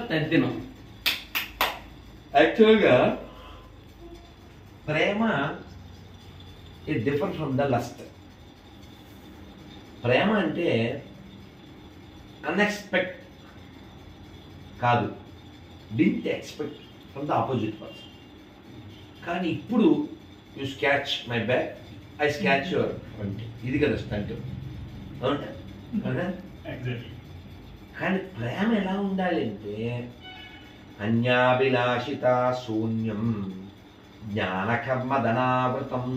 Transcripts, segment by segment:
తద్దినం. యాక్చువల్గా ప్రేమ it differ from the lust. ప్రేమ అంటే అన్ఎక్స్పెక్ట్ కాదు, didn't expect from the opposite person. కానీ ఇప్పుడు you scratch my back, I scratch your front. ఇది కదా స్టంట్, అవునా? కానీ ప్రేమ ఎలా ఉండాలి అంటే అన్యాభిలాషిత శూన్యం జ్ఞానకర్మధనావృతం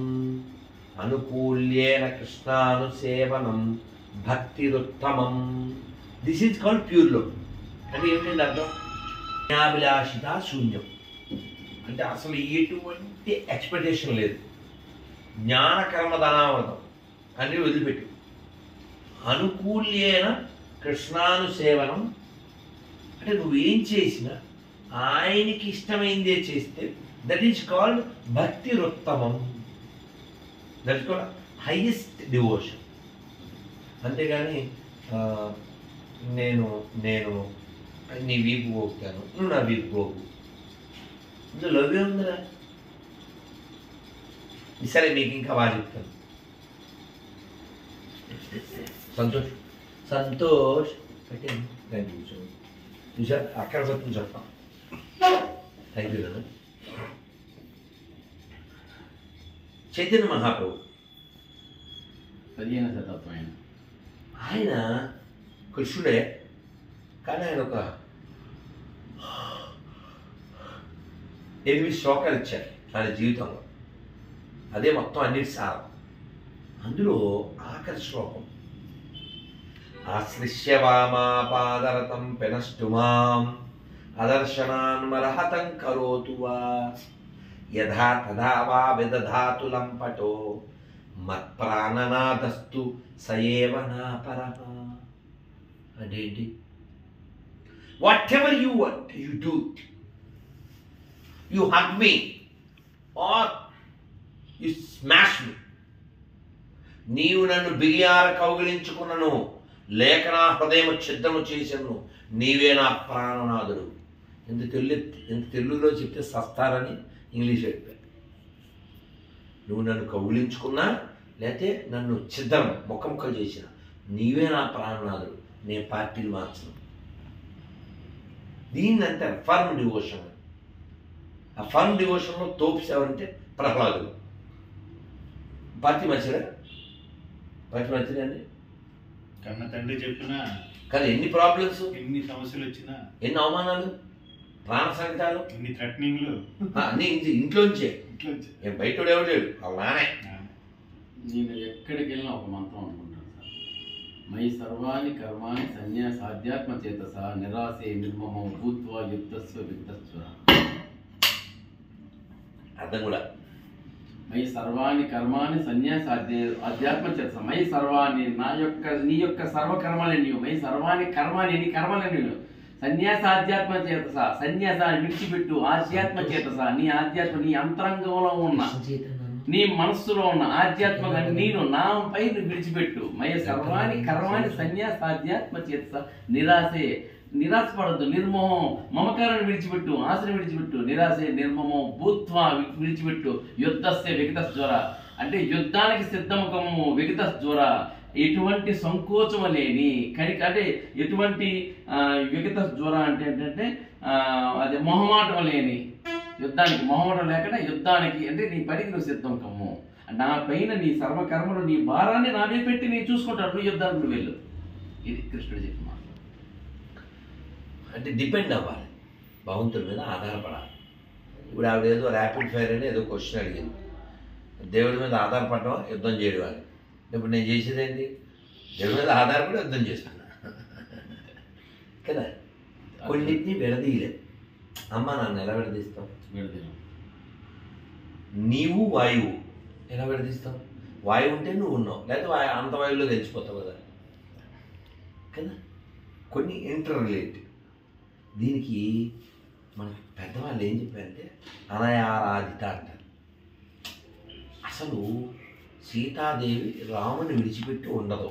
అనుకూల్యేన కృష్ణానుసేవనం భక్తిరుత్తమం. This is called pure love. అంటే ఏమిటండి అర్థం? అన్యాభిలాషిత శూన్యం అంటే అసలు ఎటువంటి ఎక్స్పెక్టేషన్ లేదు. జ్ఞానకర్మధనావృతం అన్ని వదిలిపెట్టు. అనుకూల్యేన కృష్ణానుసేవనం అంటే నువ్వేం చేసినా ఆయనకి ఇష్టమైందే చేస్తే దట్ ఈజ్ కాల్డ్ భక్తిరుత్తమం. That is called highest devotion. అంతేగాని నేను నేను నీ వీపు పోగుతాను, నువ్వు నా వీపు పోగు, ఇందులో లవ్ ఏముందిరా? సరే మీకు ఇంకా బాగా చెప్తాను. సంతోష్ సంతోష్ పెట్టాను, థ్యాంక్ యూ సో మచ్. చూసారు అక్కడ వస్తుంది చెప్తాం. థ్యాంక్ యూ కదా. చైతన్య మహాప్రభు 15వ శతాబ్దం ఆయన కృష్ణుడే, కానీ ఆయన ఒక 8 శ్లోకాలు ఇచ్చారు ఆయన జీవితంలో. అదే మొత్తం అన్నిటి సారం. అందులో ఆఖరి శ్లోకం ఆశ్లిష్య వామాపాదరతం పెనష్టుమాం అదర్శనాన్మరహతం కరోతు వా యథా తథా వా విదధాతు లంపటో మత్ప్రాణనాదస్తు సయేవ నా పరః. అదేంటి? Whatever you want you do it. You hug me or you smash me. నీవు నన్ను బిగియార కౌగిలించుకున్నను, లేక నా హృదయము ఛిద్రము చేసను, నీవే నా ప్రాణనాథుడు. ఎంత తెలుగులో చెప్తే సస్తారని ఇంగ్లీష్ చెప్పారు. నువ్వు నన్ను కౌగిలించుకున్నా లేకపోతే నన్ను ఛిద్రం ముక్కముక్కలు చేసిన, నీవే నా ప్రాణనాథుడు, నేను పార్టీలు మార్చను. దీన్ని అంటారు ఫర్మ్ డివోషన్. ఆ ఫర్మ్ డివోషన్లో తోపిసావంటే ప్రహ్లాదుడు. పార్టీ మంచిదా? పార్టీ మంచిదండి. కన్న తండ్రి చెప్పినా కానీ ఎన్ని ప్రాబ్లమ్స్, ఎన్ని సమస్యలు వచ్చినా, ఎన్ని అవమానాలు, ప్రాణ సంకటాలు, ఎన్ని థ్రెటనింగ్లు అన్ని ఇంట్లోంచే. ఏం బయట ఎవరు లేడు, అలానే. నేను ఎక్కడికి వెళ్ళినా ఒక మంత్రం అనుకుంటాను సార్. మై సర్వాణి కర్మాణి సన్యాసాధ్యాత్మ చేతస నిరాశే నిర్మమం భూత్వా యుక్తస్వ విక్తస్వ. అర్థం కూడా మై సర్వాణి కర్మాణి అధ్యాత్మ చేత మై సర్వాణి నీ యొక్క సర్వకర్మలు నీవు. మై సర్వాణి కర్మాని నీ కర్మలు నీవు. సన్యాసాధ్యాత్మ చేతస సన్యాసాన్ని విడిచిపెట్టు. ఆధ్యాత్మ చేతస నీ ఆధ్యాత్మ నీ అంతరంగంలో ఉన్న నీ మనస్సులో ఉన్న ఆధ్యాత్మిక నేను నాపై విడిచిపెట్టు. మయ సర్వాణి కర్మాణి సన్యాసాధ్యాత్మ చేతస నిరాశే నిరాశపడద్దు. నిర్మోహం మమకారాన్ని విడిచిపెట్టు, ఆశను విడిచిపెట్టు. నిరాశే నిర్మమం భూత్వా విడిచిపెట్టు. యుద్ధస్య విగత జ్వర అంటే యుద్ధానికి సిద్ధముఖము. విగత జ్వర ఎటువంటి సంకోచము లేని కనిక అంటే ఎటువంటి విగత జ్వర అంటే ఏంటంటే అదే మొహమాటం లేని. యుద్ధానికి మొహమాటం లేకుండా యుద్ధానికి అంటే నీ పనికి నువ్వు సిద్ధం కమ్ము. నా పైన నీ సర్వకర్మలు నీ భారాన్ని నా మీద పెట్టి నేను చూసుకుంటాను, నువ్వు యుద్ధానికి నువ్వు వెళ్ళు. ఇది కృష్ణుడు చెప్పిన మాట. అంటే డిపెండ్ అవ్వాలి, భగవంతుడి మీద ఆధారపడాలి. ఇప్పుడు ఆవిడ ఏదో ర్యాపిడ్ ఫైర్ అని ఏదో క్వశ్చన్ అడిగింది. దేవుడి మీద ఆధారపడడం యుద్ధం చేయడం అని. ఇప్పుడు నేను చేసేది ఏంటి? దేవుడి మీద ఆధారపడి యుద్ధం చేస్తున్నా కదా. కొన్నిటిని విడదీయలేదు. అమ్మ నన్ను ఎలా విడదీస్తావు? నీవు వాయువు ఎలా విడదీస్తావు? వాయువు ఉంటే నువ్వు ఉన్నావు, లేకపోతే అంత వాయువులో తెలిసిపోతావు కదా కదా. కొన్ని ఇంటర్ రిలేటెడ్. దీనికి మనకి పెద్దవాళ్ళు ఏం చెప్పారంటే అనయారాధిత అంటారు. అసలు సీతాదేవి రాముని విడిచిపెట్టి ఉండదు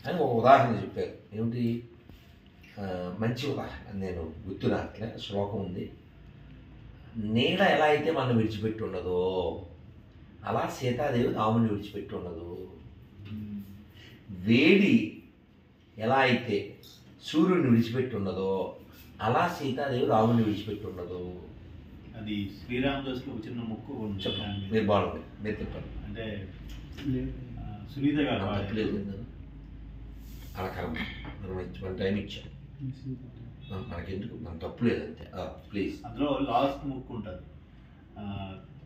అని ఒక ఉదాహరణ చెప్పారు. ఏమిటి? మంచి ఉదాహరణ నేను గుర్తు రాట్లే శ్లోకం ఉంది. నీడ ఎలా అయితే మనం విడిచిపెట్టి ఉండదో అలా సీతాదేవి రాముని విడిచిపెట్టి ఉండదు. వేడి ఎలా అయితే సూర్యుడిని విడిచిపెట్టి ఉండదో అలా సీతాదేవి రాముని విడిచిపెట్టి ఉండదు. అది శ్రీరామదాస్లో చిన్న ముక్కు చెప్పండి, మీరు బాగుంది, మీరు చెప్పండి. అంటే సునీత గారు తప్పలేదు అలా కర్మ మనం మన టైం ఇచ్చాం, మనకెందుకు, మన తప్పు లేదంతే. ప్లీజ్. అందులో లాస్ట్ ముక్కు ఉంటుంది.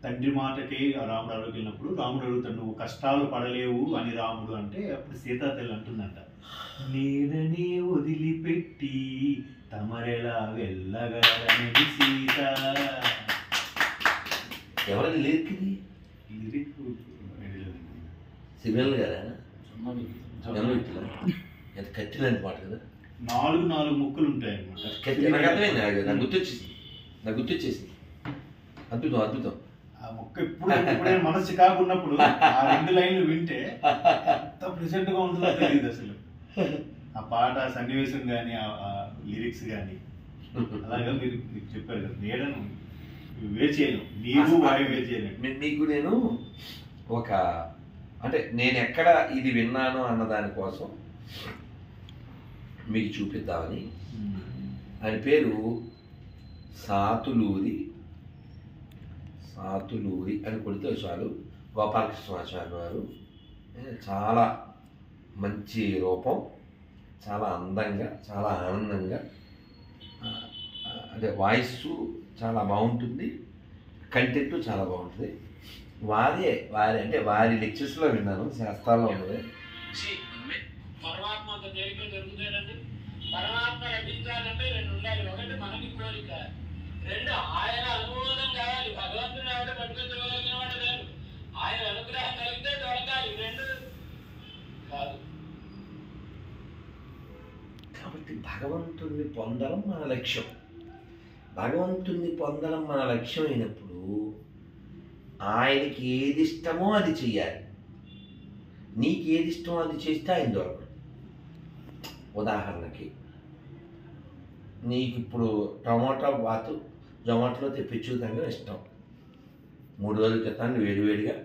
తండ్రి మాటకి రాముడు అడుగుకెళ్ళినప్పుడు రాముడు అడుగుతాడు, నువ్వు కష్టాలు పడలేవు అని రాముడు అంటే, అప్పుడు సీతాతల్లి అంటుందంట, నీడని వదిలిపెట్టి తమరెలా వెళ్ళగలనని సీత. ఎవరైనా లిరిక్ ఇది లిరిక్ సిగ్నల్ గారా ఎంత కత్తిలాంటి మాట కదా. 4 ముక్కులు ఉంటాయి అన్నమాట. నాకు అర్థమైంది, నాకు గుర్తొచ్చేసింది. అద్భుతం అద్భుతం. ఆ మొక్క ఎప్పుడైనా మనసు కాకున్నప్పుడు ఆ 2 లైన్లు వింటే ఎంత ప్రెసెంట్ గా ఉంటుందో తెలియదు అసలు. ఆ పాట సన్నివేశం కానీ ఆ లిరిక్స్ కానీ అలాగా మీరు చెప్పారు కదా, నీడను వేరు చేయను, నీరు వాయు వేరు చేయను. మీకు నేను ఒక అంటే నేను ఎక్కడ ఇది విన్నాను అన్న దానికోసం మీకు చూపిద్దామని. ఆయన పేరు సాతులూరి అని కొడితే చాలు, గోపాలకృష్ణాచార్య వారు. చాలా మంచి రూపం, చాలా అందంగా, చాలా ఆనందంగా, అంటే వాయిస్ చాలా బాగుంటుంది, కంటెంట్ చాలా బాగుంటుంది. వారి అంటే వారి లెక్చర్స్లో విన్నాను, శాస్త్రాల్లో ఉన్నది. పరమాత్మ అంత తేలిక దొరుకుతాడండి. పరమాత్మ లభించాలంటే 2 ఉండాలి. ఒకటి మనకి కోరిక, 2 ఆయన అనుమోదం కావాలి. భగవంతుని ఆవిడ పట్టుకోగలిగిన వాడు లేరు, ఆయన అనుగ్రహం కలిగితే దొరకాలి. 2 కాదు. కాబట్టి భగవంతుణ్ణి పొందడం మన లక్ష్యం. భగవంతుణ్ణి పొందడం మన లక్ష్యం అయినప్పుడు ఆయనకి ఏది ఇష్టమో అది చెయ్యాలి. నీకు ఏది ఇష్టమో అది చేస్తే ఆయన దొరకడు. ఉదాహరణకి నీకు ఇప్పుడు టమాటా బాతు జొమాటోలో తెప్పించుకుంటే ఇష్టం. 3 రోజుల క్రితం వేడివేడిగా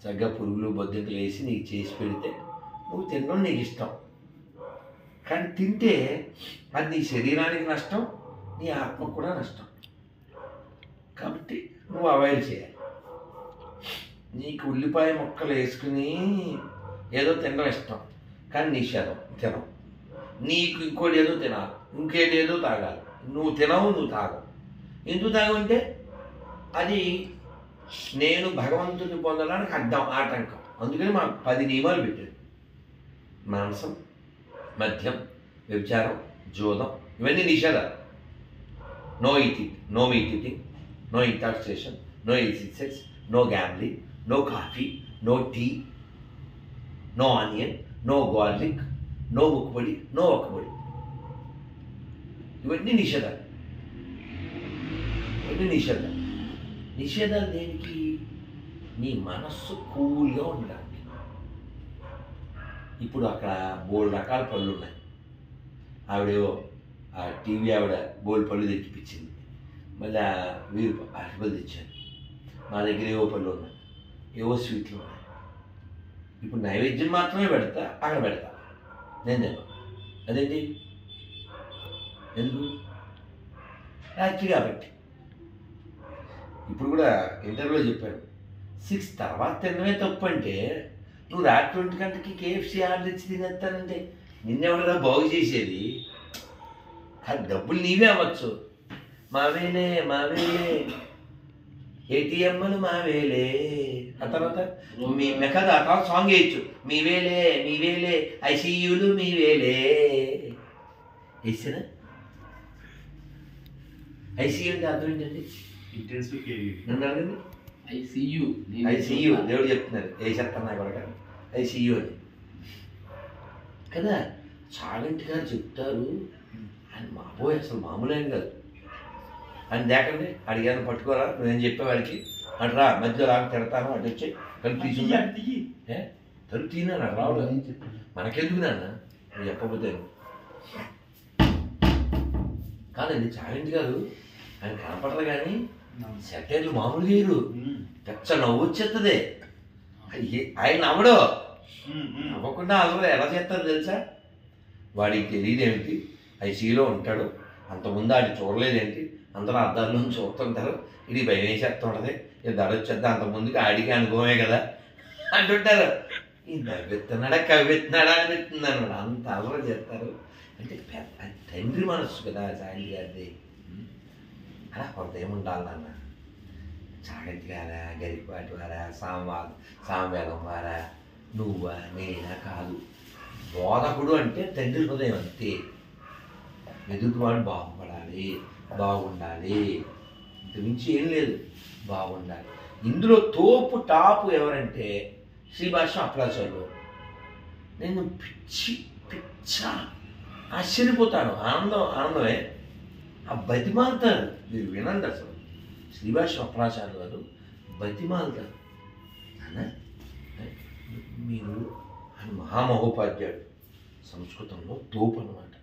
చక్కగా పురుగులు బొద్దింకలు వేసి నీకు చేసి పెడితే నువ్వు తినడం నీకు ఇష్టం. కానీ తింటే అది నీ శరీరానికి నష్టం, నీ ఆత్మకు కూడా నష్టం. కాబట్టి నువ్వు అవాయిడ్ చేయాలి. నీకు ఉల్లిపాయ ముక్కలు వేసుకుని ఏదో తినడం ఇష్టం, కానీ నిషేధం, తినవు. నీకు ఇంకోటి ఏదో తినాలి, ఇంకేటి ఏదో తాగాలి, నువ్వు తినవు, నువ్వు తాగవు. ఎందుకు తాగవంటే అది నేను భగవంతుని పొందడానికి ఆటంకం. అందుకని మాకు 10 నియమాలు పెట్టారు. మాంసం, మద్యం, వ్యభిచారం, జోదం, ఇవన్నీ నిషేధాలు. No eating, no meat eating, no intoxication, no illicit sex, no gambling, no coffee, no tea, no onion, no garlic, no ముక్కుబడి, నో ఒక్కబడి. ఇవన్నీ నిషేధాలు. నిషేధాలు దేనికి? నీ మనస్సు కూల్గా ఉండడానికి. ఇప్పుడు అక్కడ 3 రకాల పళ్ళు ఉన్నాయి. ఆవిడేవో ఆ టీవీ ఆవిడ బోల్డ్ పళ్ళు తెచ్చిపించింది, మళ్ళీ వీరు అరటిపళ్ళు తెచ్చారు. మా దగ్గర ఏవో పళ్ళు ఉన్నాయి, ఏవో స్వీట్లు ఉన్నాయి. ఇప్పుడు నైవేద్యం మాత్రమే పెడతా, అక్కడ పెడతా, నేను తిన్నా. అదేంటి? ఎందుకు? రాత్రి కాబట్టి. ఇప్పుడు కూడా ఇంటర్వ్యూలో చెప్పాను, 6 తర్వాత తినడమే తప్పు అంటే నువ్వు రాత్రి 1 గంటకి KFC ఆర్డర్ ఇచ్చి తినేస్తానంటే నిన్నెవడరా బాగు చేసేది? అది డబ్బులు నీవే అవ్వచ్చు. మావేలే ATMలు మావేలే. ఆ తర్వాత మీ మెకద ఆ తర్వాత సాంగ్ వేయచ్చు, మీవేలే ICUలు మీవేలే. వేసానా? ICU అంటే అర్థం ఏంటండి? Intensive care. నన్ను అడగండి. ICU దేవుడు చెప్తున్నారు, ఏ చెప్తాను నాకు కూడా ICU అని కదా. చాగంటి గారు చెప్తారు, ఆయన మాబోయ్ అసలు మామూలు ఆయన కాదు. ఆయన దేకండి అడిగాను, పట్టుకోరా నువ్వేం చెప్పేవాడికి అటు రా, మధ్యలో రాక తిడతాను, అటు వచ్చి తలుపు తీసుకుంటా. తలుపు తీనా రావడం మనకెందుకు నాన్న, నువ్వు చెప్పబోతే కాదండి చాగంటి గారు ఆయన కనపడరు కానీ సెటైర్లు మామూలు చేయరు, పెచ్చ నవ్వు వచ్చేస్తుంది. ఆయన నవ్వడు, నవ్వకుండా అసలు ఎలా చేస్తారు తెలుసా? వాడికి తెలియదేమిటి, ఐసీలో ఉంటాడు, అంతకుముందు ఆడి చూడలేదేంటి, అందరూ అద్దాల్లో చూస్తుంటారు, ఇది భయం వేసేస్తూ ఉంటుంది, ఇది దడొచ్చేద్దా, అంతకుముందుకి ఆడికి అనుభవమే కదా అంటుంటారు. ఈ నవ్వెత్తున్నాడా కవ్వెత్తున్నాడా అనిపిస్తుంది అనమాట, అంత అలవాటు చేస్తారు. అంటే తండ్రి మనస్సు కదా సాయంత్రి గారిది, అలా హృదయం ఉండాలి నాన్న. చాగంటి గారా, గరికపాటి వారా, సామవేదం వారా, నువ్వా నేనా కాదు. బోధకుడు అంటే తండ్రి హృదయం అంతే. ఎదుటివాడు బాగుపడాలి, బాగుండాలి, ఇంతమించి ఏం లేదు, బాగుండాలి. ఇందులో తోపు టాపు ఎవరంటే శ్రీభాష్యం అప్లాచార్యులు. నేను పిచ్చ ఆశ్చర్యపోతాను, ఆనందమే. ఆ బతిమాలుతారు, మీరు వినండి. అసలు శ్రీభాష్యం అప్లాచార్యులు గారు బతిమాలుతారు. మీరు ఆయన మహామహోపాధ్యాయుడు, సంస్కృతంలో తోపు అనమాట,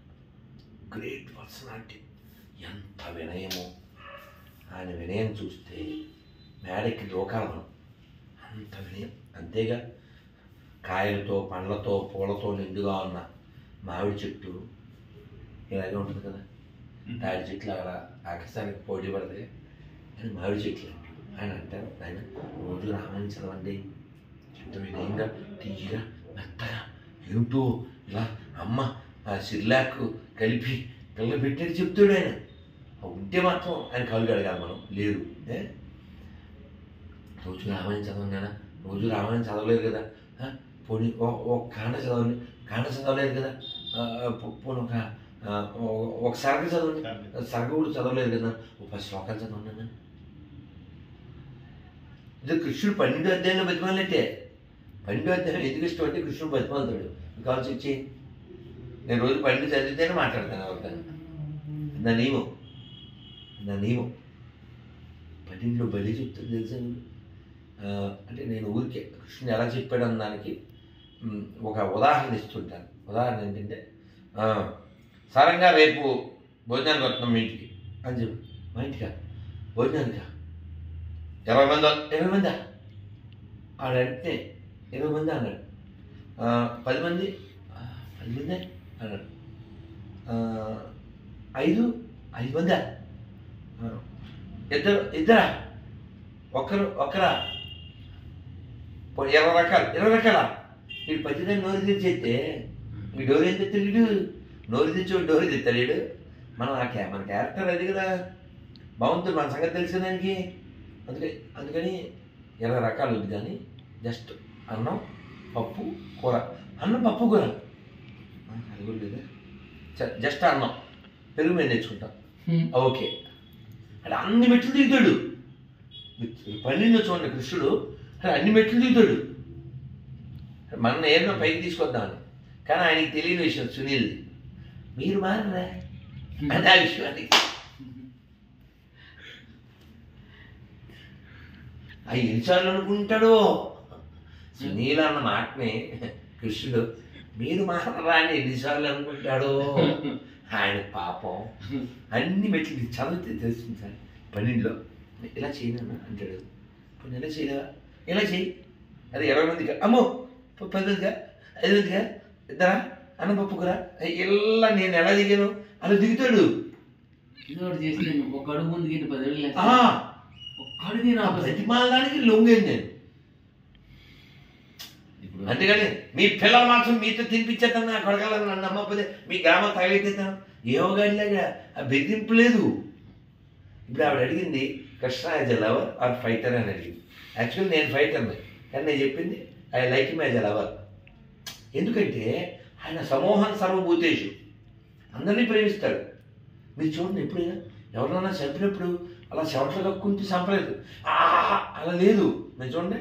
గ్రేట్ పర్సనాలిటీ. ఎంత వినయమో, ఆయన వినయం చూస్తే మేడకి లోకాలను, అంత వినయం. అంతేగా కాయలతో పండ్లతో పూలతో నిండుగా ఉన్న మామిడి చెట్టు ఇలాగే ఉంటుంది కదా, తాడి చెట్లు అలా ఆకాశానికి పోటీ పడతాయి అని మామిడి చెట్లు ఆయన అంటారు. ఆయన రోజు రామాయణం చదవండి, ఎంత వినయంగా తీయగా మెత్తగా ఏమిటో ఇలా అమ్మ సిర్లాక్ కలిపి పిల్ల పెట్టేది చెప్తాడు ఆయన. ఉంటే మాత్రం ఆయన కళ్ళు కడగాలి, మనం లేదు. రోజు రామాయణం చదవండి కదా, రోజు రామాయణం చదవలేదు కదా, పోనీ ఒక కాండ చదవండి, కాండ చదవలేదు కదా, పోనీ ఒక సరగ చదవండి, సరగ కూడా చదవలేదు కదా, ఒక 10 శ్లోకాలు చదవండి అన్న. ఇది కృష్ణుడు 12వ అధ్యాయంలో బతిమాలంటే, 12వ అధ్యాయం ఎందుకు ఇష్టం అంటే కృష్ణుడు బతిమాలుతాడు. కావాల్సి వచ్చి నేను రోజు 12 చదివితేనే మాట్లాడతాను ఎవరితో. నా నియమం 12లో బలి చెప్తుంది తెలుసా. అంటే నేను ఊరికే కృష్ణుడు ఎలా చెప్పాడు అన్న దానికి ఒక ఉదాహరణ ఇస్తుంటాను. ఉదాహరణ ఏంటంటే, సరంగా రేపు భోజనానికి వస్తున్నాం మీ ఇంటికి అని చెప్పి. మా ఇంటికా భోజనానికా? 20 మందా? ఆడు అంటే 20 మంది అన్నాడు. 10 మంది అన్నాడు. 5 మందా? ఇద్దరా? ఒక్కరా? 20 రకాలా? వీడు 10 దాన్ని నోరు తెచ్చేస్తే మీ డోరు ఏం తెస్తాడు? వీడు నోరు తెచ్చి డోరు తెస్తాడు వీడు. మన క్యారెక్టర్ అది కదా, బాగుంటుంది, మన సంగతి తెలిసిన దానికి. అందుకని 20 రకాలు ఉంది కానీ జస్ట్ అన్నం పప్పు కూర, అన్నం పప్పు కూర అది కూడా లేదా, జస్ట్ అన్నం పెరుగు మేము తెచ్చుకుంటాం, ఓకే. అలా అన్ని మెట్లు దిగుతాడు. 12లో చూడండి కృష్ణుడు అన్ని మెట్లు దిగుతాడు. మన ఏమో పైకి తీసుకొద్దామని, కానీ ఆయనకి తెలియని విషయం సునీల్, మీరు మారరా అని ఆ విషయానికి అవి ఎన్నిసార్లు అనుకుంటాడో. సునీల్ అన్న మాటని కృష్ణుడు మీరు మారరా అని ఎన్నిసార్లు అనుకుంటాడో. ఆయన పాపం అన్ని మెట్లు చదివితే తెలుస్తుంది సార్. 12లో ఇలా చేయను అంటాడు. ఇప్పుడు ఎలా చేయలేవా? ఎలా చేయి, అది 20 మందిగా, అమ్మో 10 మందిగా, 5 మందిగా, ఇద్దరా అన్నం పప్పుకురా, ఇలా నేను ఎలా దిగాను అలా దిగుతాడు. ఒక అడుగు ముందుకి 10 అడుగులు ప్రతిమాలడానికి లొంగేది నేను. అంతేగాని మీ పిల్లల మాత్రం మీతో తినిపించేస్తాను, నా కొడగలను నన్ను నమ్మకపోతే మీ గ్రామం తగిలితేస్తాను ఏమోగాడిలాగా ఆ బెదిరింపు లేదు. ఇప్పుడు ఆవిడ అడిగింది Krishna as a lover are fighter అని అడిగింది. యాక్చువల్లీ నేను ఫైటర్ని, కానీ నేను చెప్పింది I like him as a lover. ఎందుకంటే ఆయన సమూహం సర్వభూతేషు, అందరినీ ప్రేమిస్తాడు. మీరు చూడండి, ఎప్పుడైనా ఎవరినైనా చంపినప్పుడు అలా చెవట్లు కక్కుంటే చంపలేదు, అలా లేదు. మీరు చూడండి,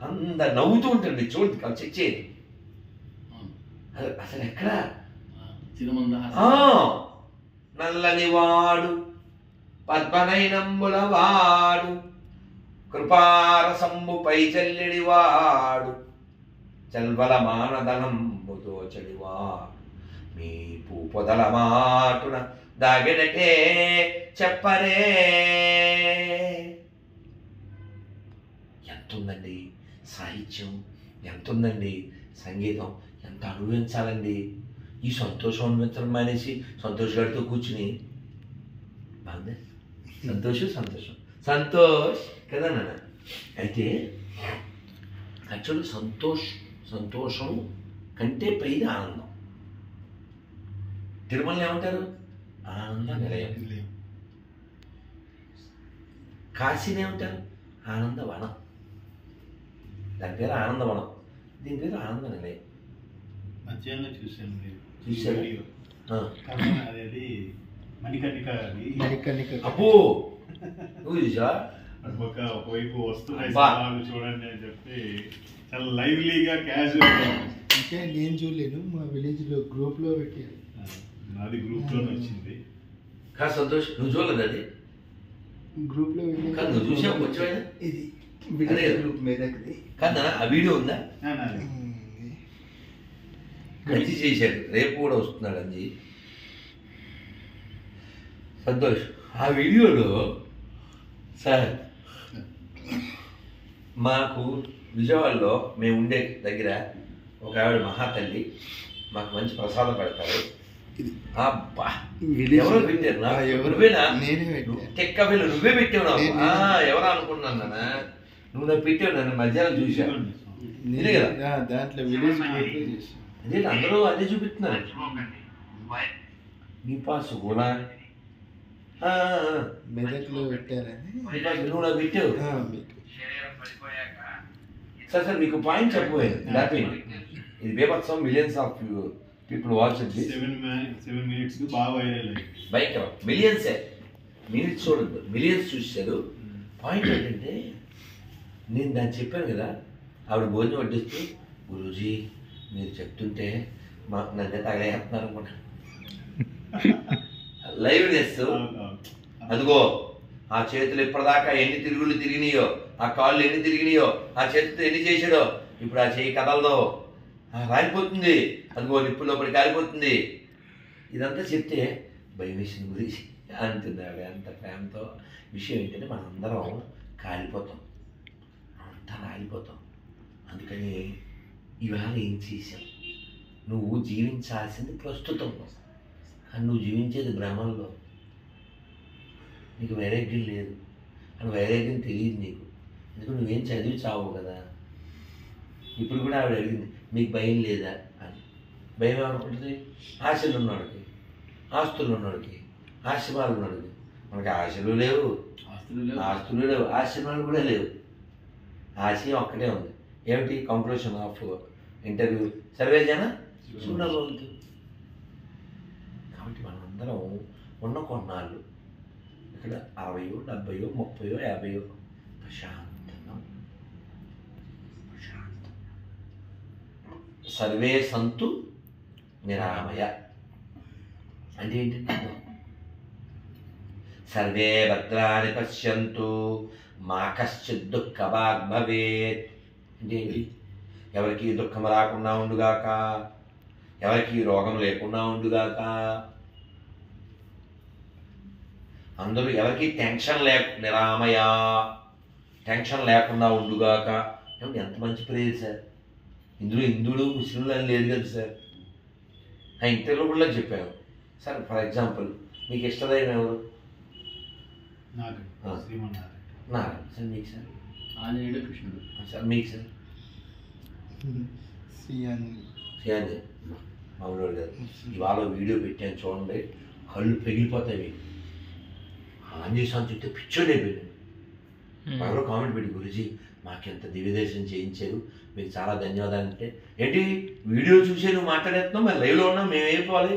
అందరు నవ్వుతూ ఉంటారు. మీరు చూడండి, అలా చెక్ చేయండి. అసలు ఎక్కడ నల్లని వాడు పద్మనైనంబుల వాడు కృపారసంబుపై చల్లిడి వాడు చల్వల మానదనంబుతో చెడివాడు మీ పూపొదల మాటున దాగెనటే చెప్పరే. ఎంత ఉందండి సాహిత్యం, ఎంత ఉందండి సంగీతం, ఎంత అనుభవించాలండి. ఈ సంతోషం అనుభవించడం మానేసి సంతోష్ గారితో కూర్చుని బాగుంది సంతోష్ కదా నాన్న. అయితే యాక్చువల్లీ సంతోషం కంటే పైన ఆనందం. తిరుమల ఏమంటారు? ఆనంద నిలయం. కాశీని ఏమంటారు? ఆనందవనం. దాని పేరు ఆనందవనం, దీని పేరు ఆనంద నిలయం. మధ్యాహ్నం చూశాను చూశారా? వీడియో. అది మణికర్ణిక. అబ్బో నువ్వు చూసా? ఒకవైపు వస్తున్నాయి అబ్బా. సినిమాలు చూడండి అని చెప్పి చాలా లైవ్లీగా క్యాజువల్. అంటే నేను చూడలేను, మా విలేజ్ లో గ్రూప్ లో పెట్టారు. నాది గ్రూప్ లోనే వచ్చింది. కా సంతోష్ నువ్వు చూడలేదు అది? గ్రూప్ లో కాదు నువ్వు చూసావు కొంచెం? ఇది అదే. విలేజ్ గ్రూప్ మీదకి కాదు ఆ వీడియో ఉందా? నాది. మంచి చేశాడు, రేపు కూడా వస్తున్నాడు అంజి. సంతోష్ ఆ వీడియోలో సార్ మాకు విజయవాడలో మేము ఉండే దగ్గర ఒక ఆవిడ మహాతల్లి మాకు మంచి ప్రసాదం పెడతారు. అబ్బా ఎవరో పెట్టారు నా ఎవరువేనా? నేనే పెట్టాను. టెక్క పిల్లలు నువ్వే పెట్టావు నాకు. ఎవరు అనుకున్నాను నాన్న, నువ్వు నాకు పెట్టావు. నన్ను మధ్యాహ్నం చూశాను. ఇదే కదా దాంట్లో విలేజ్ గ్రూప్ లో చేసాను. అదే అందరూ అదే చూపిస్తున్నారు. నీ పాసు కూడా మెదక్లో పెట్టారని నువ్వు నాకు పెట్టావు. మీకు సార్ మీకు పాయింట్ చెప్పబోయేది దాటిపోయింది. ఇది బేబత్సం, millions of people watch it. 7 minutes బాగా వైరల్ అయ్యింది. భయంకరం. మిలియన్సే, మినిట్స్ చూడద్దు, మిలియన్స్ చూశారు. పాయింట్ ఏంటంటే నేను దాన్ని చెప్పాను కదా, ఆవిడ భోజనం వడ్డిస్తూ గురూజీ మీరు చెప్తుంటే నన్నే తగలేస్తున్నారు అనుకుంటా. లైవ్ చేస్తూ అదిగో ఆ చేతులు ఇప్పటిదాకా ఎన్ని తిరుగులు తిరిగినాయో, ఆ కాళ్ళు ఎన్ని తిరిగినాయో, ఆ చేతితో ఎన్ని చేశాడో, ఇప్పుడు ఆ చేయి కదలదో, రాలిపోతుంది, అదిగో నిప్పు లోపలి కాలిపోతుంది. ఇదంతా చెప్తే భయం వేసింది గురించి అంటుంది ఆవిడ అంత ప్రేమతో. విషయం ఏంటంటే మనం అందరం కాలిపోతాం, అంతా రాలిపోతాం. అందుకని ఇవాళ ఏం చేసాం, నువ్వు జీవించాల్సింది ప్రస్తుతం, కానీ నువ్వు జీవించేది భ్రమంలో. నీకు వైరాగ్యం లేదు, అని వైరాగ్యం తెలియదు నీకు, ఎందుకంటే నువ్వేం చదివి చావు కదా. ఇప్పుడు కూడా ఆవిడ అడిగింది మీకు భయం లేదా అని. భయం ఏమనుకుంటుంది? ఆశలు ఉన్నవాడికి, ఆస్తులు ఉన్నవాడికి, ఆశీర్వాదాలు ఉన్నవాడికి. మనకి ఆశలు లేవు, ఆస్తులు లేవు, ఆశీర్వాదాలు కూడా లేవు. ఆశయం ఒక్కటే ఉంది. ఏమిటి? కంక్లూషన్ ఆఫ్ ఇంటర్వ్యూ సర్వే జన చూడబోతు. కాబట్టి మనందరం ఉన్న కొన్నాళ్ళు ఇక్కడ 60, 70, 30, 50 ప్రశాంతంగా సర్వే సంతు నిరామయ అంటే ఏంటంటే సర్వే భద్రాన్ని పశ్యంతు మా కశ్చిత్ దుఃఖభాగ్ భవేత్ అంటే ఏంటి? ఎవరికి దుఃఖం రాకుండా ఉండుగాక, ఎవరికి రోగం లేకుండా ఉండుగాక, అందరూ ఎవరికి టెన్షన్ నిరామయ టెన్షన్ లేకుండా ఉండుగాక. ఏమంటే ఎంత మంచి ప్రేయర్ సార్. ఇందులో హిందువులు ముస్లింలు అని లేదు కదా సార్. ఆ ఇంటర్వ్యూలో కూడా చెప్పాను సార్. ఫర్ ఎగ్జాంపుల్ మీకు ఇష్టదైన ఎవరు? నారాయణ సార్. మీకు సార్? ఆంజనేయుడు, కృష్ణుడు సార్. మీకు సార్? శ్రీయాంజనేయ. మామూలు గారు ఇవాళ వీడియో పెట్టాను చూడండి, కళ్ళు పెగిలిపోతాయి మీకు. ఆంజనేయ స్వామి చెప్తే పిచ్చోడు అయిపోయింది. ఎవరో కామెంట్ పెట్టి గురుజీ మాకెంత దివ్యదర్శనం చేయించారు, మీకు చాలా ధన్యవాదాలు. అంటే ఏంటి వీడియో చూసే నువ్వు మాట్లాడేస్తున్నావు, మరి లైవ్లో ఉన్నాం, మేము అయిపోవాలి.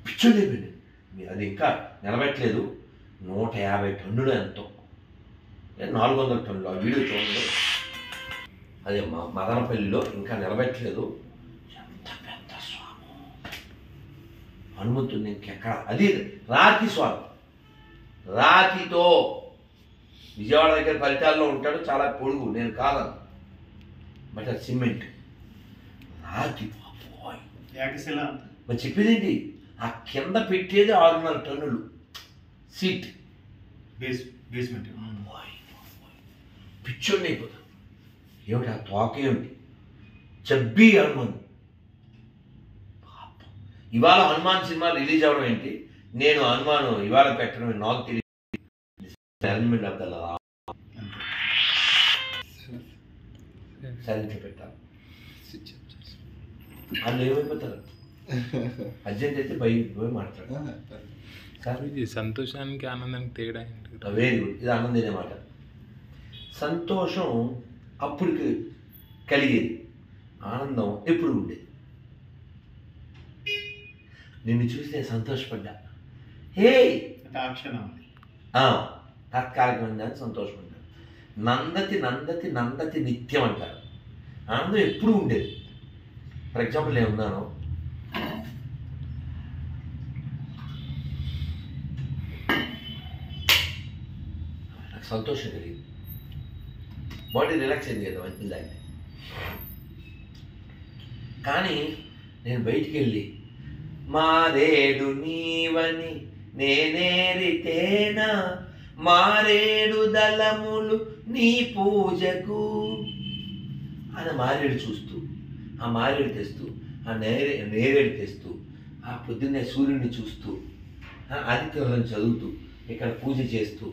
పిచ్చోడు అయిపోయింది. మీరు అది ఇంకా నిలబెట్టలేదు. 150 టన్నులు ఎంతో, 400 టన్నులు. ఆ వీడియో చూడండి. అదే మదనపల్లిలో ఇంకా నిలబెట్టలేదు. ఎంత పెద్ద స్వామి హనుమంతుడిని ఇంకెక్కడ. అది రాతి స్వామి, రాతితో. విజయవాడ దగ్గర ఫలితాల్లో ఉంటాడు, చాలా పొడుగు, నేను కాలను, బట్ అది సిమెంట్ రాతి. మరి చెప్పేదేంటి? ఆ కింద పెట్టేది 6.5 టన్నులు సీట్. బేస్మెంట్ పిచ్చోడిని అయిపోతాం. ఏమిటి ఆ తోక ఏమిటి? చబ్బీ హనుమాన్. ఇవాళ హనుమాన్ సినిమా రిలీజ్ అవ్వడం ఏంటి, నేను హనుమాన్ ఇవాళ పెట్టడం నాకు తెలియదు. అరేంజ్మెంట్ ఆఫ్ ద సైలెంట్ పెట్టాలి. వాళ్ళు ఏమైపోతారు, అర్జెంట్ అయితే పోయి మాట్లాడారు. ఇది సంతోషానికి ఆనందానికి తేడా ఏంటి? వెరీ గుడ్, ఇది ఆనందనే మాట. సంతోషం అప్పటికి కలిగేది, ఆనందం ఎప్పుడు ఉండేది. నిన్ను చూసి నేను సంతోషపడ్డా, హే తాత్కాలికమైన సంతోషపడ్డా. నందతి నందతి నందతి నిత్యం అంటారు. ఆనందం ఎప్పుడు ఉండేది. ఫర్ ఎగ్జాంపుల్ నేను ఉన్నాను, నాకు సంతోషం కలిగింది, బాడీ రిలాక్స్ అయింది కదా మంచి దాన్ని. కానీ నేను బయటికి వెళ్ళి మారేడు నీవని నేనేరితేనా మారేడు దళములు నీ పూజకు అని మారేడు చూస్తూ, ఆ మారేడు తెస్తూ, ఆ నేరేడు తెస్తూ, ఆ పొద్దున్నే సూర్యుడిని చూస్తూ, ఆదిత్యం చదువుతూ, ఇక్కడ పూజ చేస్తూ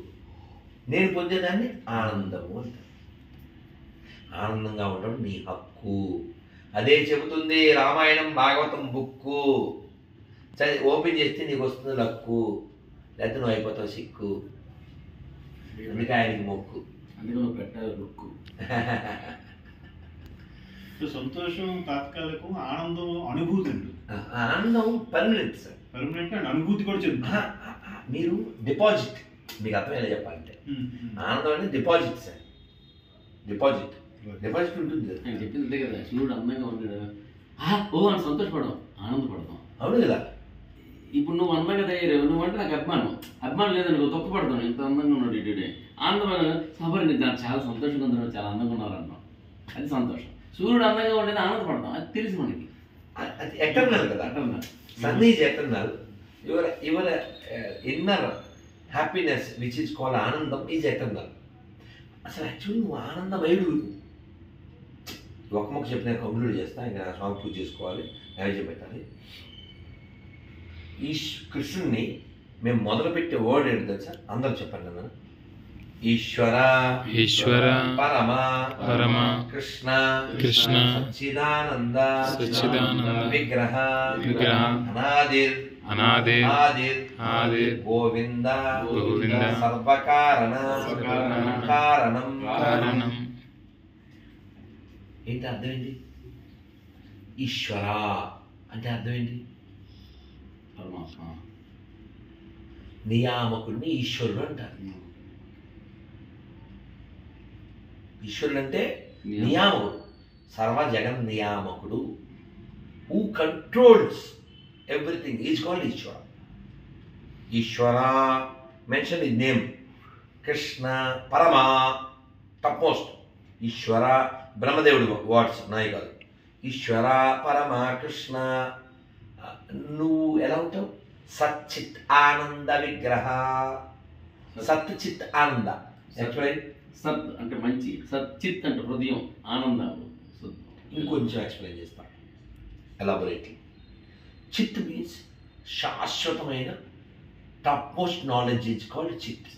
నేను పొందేదాన్ని ఆనందము అంటారు. ఆనందంగా ఉండడం నీ హక్కు. అదే చెబుతుంది రామాయణం భాగవతం బుక్కు. ఓపెన్ చేస్తే నీకు వస్తుంది లక్కు, లేకపోతే నువ్వు అయిపోతావు సిక్కు. అందుకే ఆయనకి మొక్కు, అందుకే నువ్వు పెట్టాలి లుక్కు. సంతోషం తాత్కాలికం, ఆనందం అనుభూతి అండి. ఆనందం పర్మనెంట్ సార్. పర్మనెంట్ అండ్ అనుభూతి కూడా చెప్తా. మీరు డిపాజిట్, మీకు అర్థమయ్యేలా చెప్పాలంటే ఆనందం అనేది డిపాజిట్ సార్. డిపాజిట్ ఉంటుంది కదా. నేను చెప్పింది అంతే కదా, సూర్యుడు అందంగా ఉన్నాడు ఓ అని సంతోషపడదాం, ఆనందపడదాం. అవును కదా. ఇప్పుడు నువ్వు అందంగా తయారు, నువ్వంటే నాకు అభిమానం లేదనుకో తొక్కపడతాను, ఇంత అందంగా ఉన్నాడు ఇటు. ఆనందమైన సఫర్ నాకు చాలా సంతోషంగా ఉన్నాడు, చాలా అందంగా ఉన్నారు అంటాం, అది సంతోషం. సూర్యుడు అందంగా ఉండేది ఆనందపడతాం, అది తెలుసు మనకి. అది ఎటర్నల్ కదా. Sun is eternal. Your inner happiness which is called ఆనందం ఈజ్ ఎటర్నల్. అసలు యాక్చువల్లీ నువ్వు ఆనందమయుడు. ఒక మొక్క చెప్పిన కంప్లీట్ చేస్తా, ఇంకా స్వామి పూజ చేసుకోవాలి, నైవేద్యం పెట్టాలి. ఈ కృష్ణుడిని మేము మొదలుపెట్టే వర్డ్ ఏంటి తెలుసా? అందరూ చెప్పండి అన్న. ఈశ్వర ఈశ్వర పరమ పరమ కృష్ణ కృష్ణ సచ్చిదానంద సచ్చిదానంద విగ్రహ విగ్రహ అనాదిర్ అనాదిర్ ఆదిర్ ఆదిర్ గోవింద గోవింద సర్వకారణ కారణం కారణం. ఏంటి అర్థం ఏంటి? ఈశ్వర అంటే అర్థం ఏంటి? పరమాత్మ. నియామకుడిని ఈశ్వరుడు అంటారు. ఈశ్వరుడు అంటే నియామకుడు, సర్వ జగన్ నియామకుడు. Who controls everything is called Ishwara. Ishwara mention is name. Krishna పరమ టాప్ మోస్ట్. ఈశ్వర బ్రహ్మదేవుడు వర్డ్స్ నాయి కాదు. ఈశ్వర పరమ కృష్ణ. నువ్వు ఎలా ఉంటావు? సచ్చిత్ ఆనంద విగ్రహ. సత్ చిత్ ఆనంద. సత్ అంటే మంచి, సచ్చిత్ అంటే హృదయం, ఆనందం. ఇంకొంచెం ఎక్స్ప్లెయిన్ చేస్తాను ఎలాబొరేట్లీ. చిత్ మీన్స్ శాశ్వతమైన top most knowledge is called చిత్.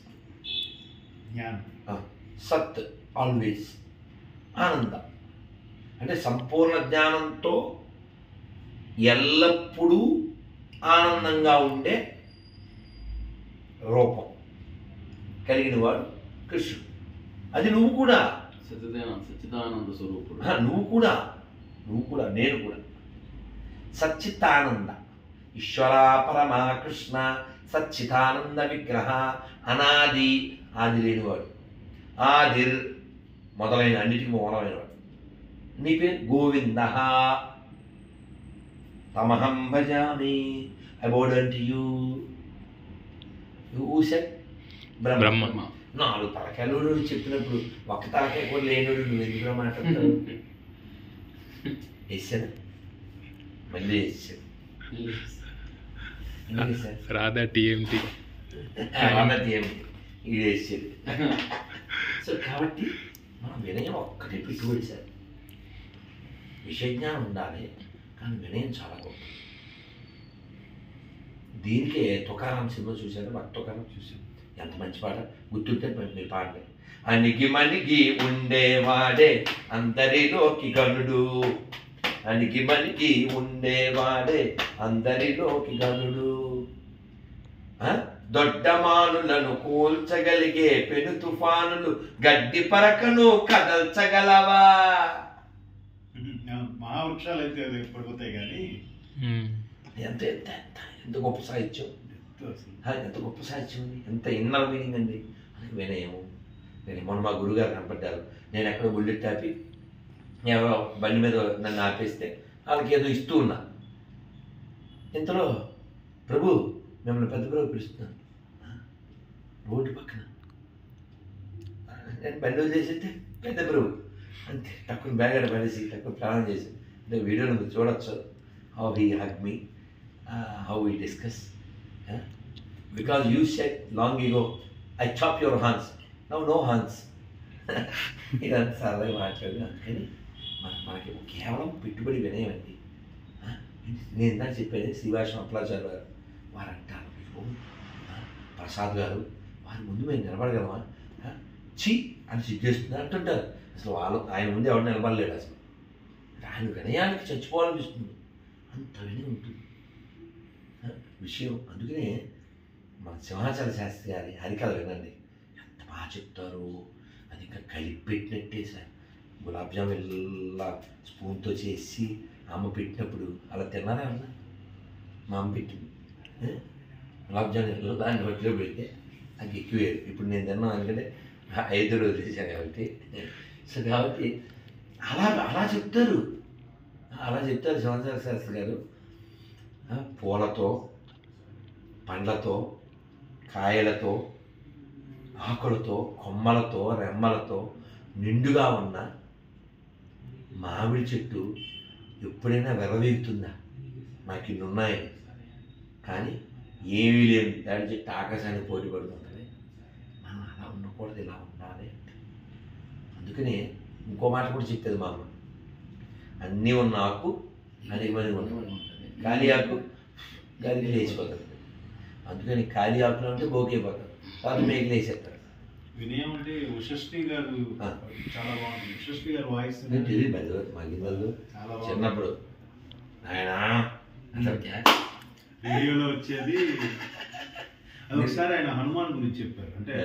సత్ ఆల్వేస్. ఆనందం అంటే సంపూర్ణ జ్ఞానంతో ఎల్లప్పుడూ ఆనందంగా ఉండే రూపం కలిగిన వాడు కృష్ణుడు. అది నువ్వు కూడా. సచ్చిదానంద స్వరూపుడు. నువ్వు కూడా నేను కూడా. సచ్చితానంద ఈశ్వర పరమ కృష్ణ సచ్చితానంద విగ్రహ. అనాది, ఆది లేనివాడు. ఆదిర్ మొదలైన అన్నిటికీ మూలమైనవాడు. నీ పేరు గోవింద. తమహం భజామి. I bow down to you. Who said? Brahma. 4 తలకాయలు చెప్పినప్పుడు ఒక తలకాయ కూడా లేనుడు నువ్వు ఎందుకు మాట్లాడతావు? వేసాను, మళ్ళీ వేసాను. ఎందుకు సార్ రాధా టీఎంటీ అన్నది ఏమి ఈడేసేది. సో కాబట్టి మనం వినయం ఒక్కటే పెట్టుబడి సార్. విషయజ్ఞానం ఉండాలి, కానీ వినయం చాలా గొప్ప. దీనికే తుకారాం సినిమా చూశారు, భక్త తుకారాం చూశారు. ఎంత మంచి పాట గుర్తుంటే మీరు పాడండి. అణిగి మణిగి ఉండేవాడే అందరిలోకి గనుడు, అణిగి మణిగి ఉండేవాడే అందరిలోకి గనుడు, దొడ్డమానులను కూల్చగలిగే పెను తుఫానులు గడ్డి పరకను కదల్చగలవా. మహావృక్షాలు అయితే పడిపోతాయి కానీ ఎంత ఎంత ఎంత ఎంత గొప్ప సాహిత్యం, ఎంత గొప్ప సాహిత్యం అండి, ఎంత ఇన్నర్ మీనింగ్ అండి. అది వినయము. నేను మొన్న మా గురుగారు కనపడ్డారు. నేను ఎక్కడో బుల్లెట్ ఆపి ఎవరో బండి మీద నన్ను ఆపేస్తే వాళ్ళకి ఏదో ఇస్తూ ఉన్నా. ఇంతలో ప్రభు మిమ్మల్ని పెద్ద ప్రభు పిలుస్తున్నాను రోడ్డు పక్కన. నేను బండి వదిలేసేస్తే పెద్ద ప్రభు అంతే తక్కువ బ్యాగ్ అక్కడ పడేసి తక్కువ ప్రాణం చేసి. అంటే వీడియోని మీరు చూడొచ్చు. How he hug me, how we discuss. Because you said long ago I chop your hands, now no hands. ఇదంతా సరదాగా మాట్లాడు. అందుకని మనకి కేవలం పెట్టుబడి వినయమండి. నేను ఇందాక చెప్పేది శ్రీవాసం అప్పలాచార్య గారు వారు అంటారు, ప్రసాద్ గారు వారి ముందు మేము నిలబడగలమా, చి అని సిగ్గేస్తుంది అంటుంటారు. అసలు వాళ్ళు ఆయన ముందు ఎవరు నిలబడలేడు అసలు. ఆయన వినయానికి చచ్చిపోవాలనిపిస్తుంది, అంత వినయం ఉంటుంది విషయం. అందుకనే మన సింహాచల శాస్త్రి గారి హరికథ వినండి, ఎంత బాగా చెప్తారు. అది ఇంకా కలిపి పెట్టినట్టే సార్. గులాబ్ జామ్ ఇలా స్పూన్తో చేసి అమ్మ పెట్టినప్పుడు అలా తిన్నారా అన్న? మా అమ్మ పెట్టింది గులాబ్ జామ్ దాన్ని రొట్టెలో పెడితే అది ఎక్కువేరు. ఇప్పుడు నేను తిన్నాను ఎందుకంటే 5 రోజులు చేశాను కాబట్టి. సో కాబట్టి అలా చెప్తారు, అలా చెప్తారు సింహాచల శాస్త్రి గారు. పూలతో, పండ్లతో, కాయలతో, ఆకులతో, కొమ్మలతో, రెమ్మలతో నిండుగా ఉన్న మామిడి చెట్టు ఎప్పుడైనా వెరవీగుతుందా? నాకు ఇన్ని ఉన్నాయి కానీ ఏమీ లేదు, దాడి చెట్టు ఆకాశానికి పోటీ పడుతుంటుంది. మనం అలా ఉండకూడదు, ఇలా ఉండాలి. అందుకనే ఇంకో మాట కూడా చెప్పేది మా అమ్మ, అన్నీ ఉన్న ఆకు అనిమని ఉంటుంది, ఖాళీ ఆకు గాలికి లేచిపోతుంది. అందుకని ఖాళీ ఆకులు అంటే బోకైపోతారు, వాళ్ళు మేకి లేసేస్తారు. వినయం అంటే ఉషశ్రీ గారు చాలా బాగుంటుంది. ఉషశ్రీ గారు వాయిస్ మగిళ్ళు చిన్నప్పుడు ఆయన రేడియోలో వచ్చేది. అది ఒకసారి ఆయన హనుమాన్ గురించి చెప్పారు. అంటే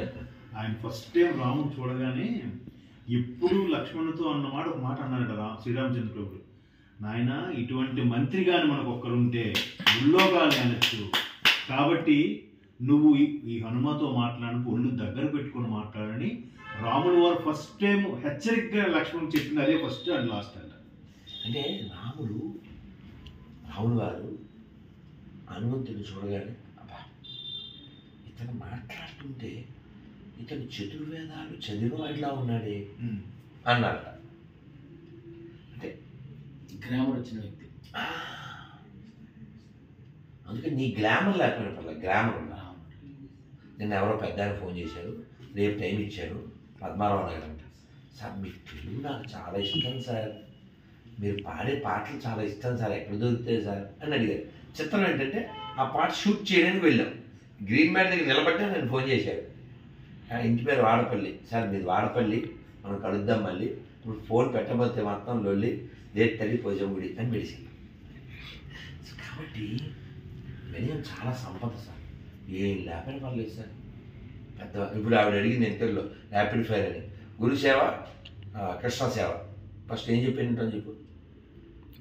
ఆయన ఫస్ట్ టైం రాముడు చూడగానే ఎప్పుడు లక్ష్మణుతో అన్నమాట ఒక మాట అన్నారట శ్రీరామచంద్ర ప్రభుడు, నాయన ఇటువంటి మంత్రి గాని మనకు ఒక్కరుంటే ఉల్లోగాలి అనొచ్చు, కాబట్టి నువ్వు ఈ హనుమతో మాట్లాడినప్పుడు ఒళ్ళు దగ్గర పెట్టుకుని మాట్లాడని రాముడు వారు ఫస్ట్ టైం హెచ్చరికగా లక్ష్మణుడు చెప్పింది అదే ఫస్ట్ అండ్ లాస్ట్ అంట. అంటే రాముడు వారు హనుమంతుని చూడగానే అబ్బా ఇతను మాట్లాడుతుంటే ఇతను చతుర్వేదాలు చదివిన వాడిలా ఉన్నాడే అన్నారట. అంటే గ్రామర్ వచ్చిన వ్యక్తి. అందుకని నీ గ్లామర్ లేకపోయిన పర్లేదు, గ్రామర్ ఉన్నా. నిన్న ఎవరో పెద్ద ఆయన ఫోన్ చేశారు, రేపు టైం ఇచ్చారు, పద్మారావు నగర్ అంట. సార్ మీ తెలుగు నాకు చాలా ఇష్టం సార్, మీరు పాడే పాటలు చాలా ఇష్టం సార్, ఎక్కడ దొరుకుతాయి సార్ అని అడిగారు. చిత్రం ఏంటంటే ఆ పాట షూట్ చేయడానికి వెళ్ళాం, గ్రీన్ మ్యాట్ దగ్గర నిలబడ్డా నేను ఫోన్ చేశారు. ఇంటి పేరు వాడపల్లి సార్, మీది వాడపల్లి, మనం కలుద్దాం మళ్ళీ, ఇప్పుడు ఫోన్ పెట్టబోతే మాత్రం లొల్లి దేట్ తల్లి పోజంగుడి అని పిలిచింది. సో కాబట్టి వినయం చాలా సంపద సార్, ఏం లేకపోయినా పర్లేదు సార్. పెద్ద ఇప్పుడు ఆవిడ అడిగింది ఇంటర్లో ర్యాపిడ్ ఫైర్ అని, గురుసేవ కృష్ణ సేవ, ఫస్ట్ ఏం చెప్పాను చెప్పు.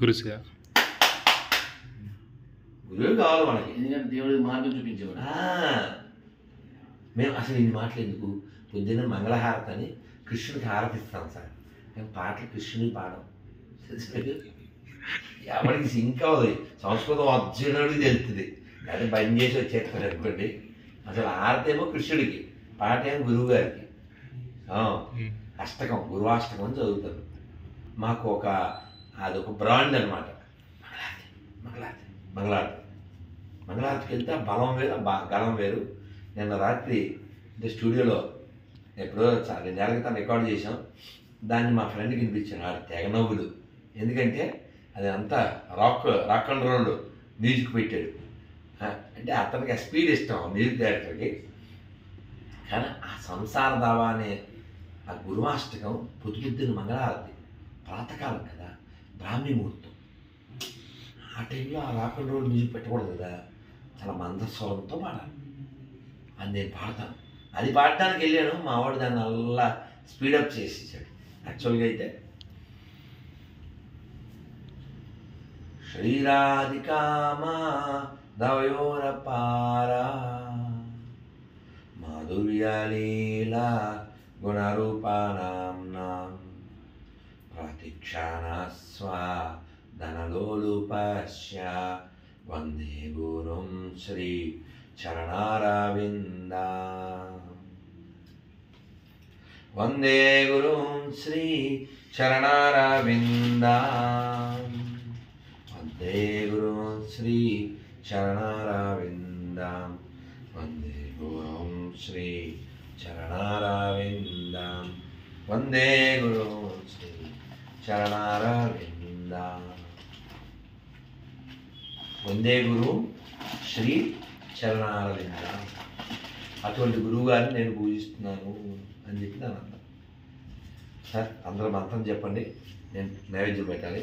గురుసేవ గురువే కావాలి మనకి, ఎందుకంటే దేవుడికి మార్గం చూపించేవాడు. మేము అసలు ఇన్ని మాటలు ఎందుకు, పొద్దున్న మంగళహారతి అని కృష్ణుడికి హారతి ఇస్తాం సార్, మేము పాటలు కృష్ణుడికి పాడం. ఎవరికి సింక్ అవ్వదు, సంస్కృతం అర్జునుడికి తెలుస్తుంది, అంటే బంద్ చేసి వచ్చేస్తారు అనుకోండి. అసలు హారతి ఏమో కృష్ణుడికి, పాట ఏమో గురువు గారికి. అష్టకం, గురువాష్టకం అని చదువుతారు. మాకు అదొక బ్రాండ్ అనమాట, మంగళారతి మంగళారతి మంగళారతి. మంగళారతికి వెళ్తే ఆ బలం వేరు ఆ గళం వేరు. నిన్న రాత్రి అంటే స్టూడియోలో ఎప్పుడో 2 నెలల క్రితం రికార్డ్ చేసాం. దాన్ని మా ఫ్రెండ్కి వినిపించాను. ఆడు తెగ నవ్వులు. ఎందుకంటే అది అంతా రాక్ అండ్ రోల్ మ్యూజిక్ పెట్టాడు. అంటే అతనికి ఆ స్పీడ్ ఇష్టం మ్యూజిక్ డైరెక్టర్కి. కానీ ఆ సంసార దావా అనే ఆ గురువాష్టకం పొద్దున మంగళారతి ప్రాతకాలం కదా, బ్రాహ్మీ ముహూర్తం. ఆ టైంలో ఆ రాక్ అండ్ రోల్ మ్యూజిక్ పెట్టకూడదు కదా, చాలా మందస్వరంతో పాడాలి. అది నేను పాడతాను. అది పాడటానికి వెళ్ళాను, మా వాడు దాన్ని అలా స్పీడప్ చేసేసాడు. యాక్చువల్గా అయితే శ్రీరాధికామా దవయోరపారా మాధుర్యలీలా గుణరూపానాం ప్రతిక్షాణస్వా ధనలోలుపశ్య వందే గురుం శ్రీ చరణారవింద వందే గురుం శ్రీ చరణారవింద వందే గురుం శ్రీ చరణారవింద వందే గురుం శ్రీ చరణారవింద వందే గురుం శ్రీ చరణారవింద వందే గురు శ్రీ చరణారవింద. అటువంటి గురువు గారిని నేను పూజిస్తున్నాను అని చెప్పి నేను అన్నా. సార్ అందరూ మంత్రం చెప్పండి, నేను నైవేద్యం పెట్టాలి.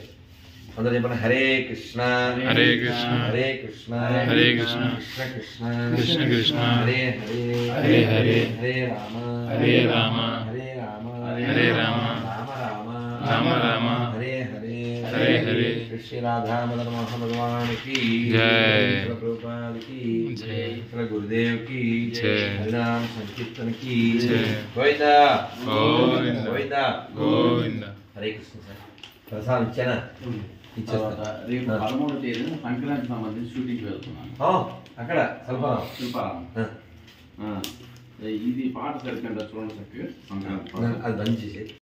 అందరూ చెప్పండి. హరే కృష్ణ హరే కృష్ణ హరే కృష్ణ హరే కృష్ణ కృష్ణ కృష్ణ కృష్ణ కృష్ణ హరే హరే హరే హరే హరే రామ హరే రామ హరే రామ హరే రామ రామ రామ రామ రామ హరే హరే హరే హరే శ్రీ రాధా మదన మోహన్ భగవాన్ కి జై. ప్రభుపాద కి జై. శ్రీ గురుదేవ్ కి జై. హరినామ సంకీర్తన కి జై. గోవిందా గోవింద గోవిందా గోవింద. హరే కృష్ణ. సార్ ప్రసాదం ఇచ్చానా? తర్వాత రేపు 13వ తేదీన సంక్రాంతికి సంబంధించి షూటింగ్కి వెళ్తున్నాను. అక్కడ సల్పారం శిల్పారామం. ఇది పాట సరిగ్గా చూడండి చక్కగా సంక్రాంతి పాట. అది బంద్ చేసి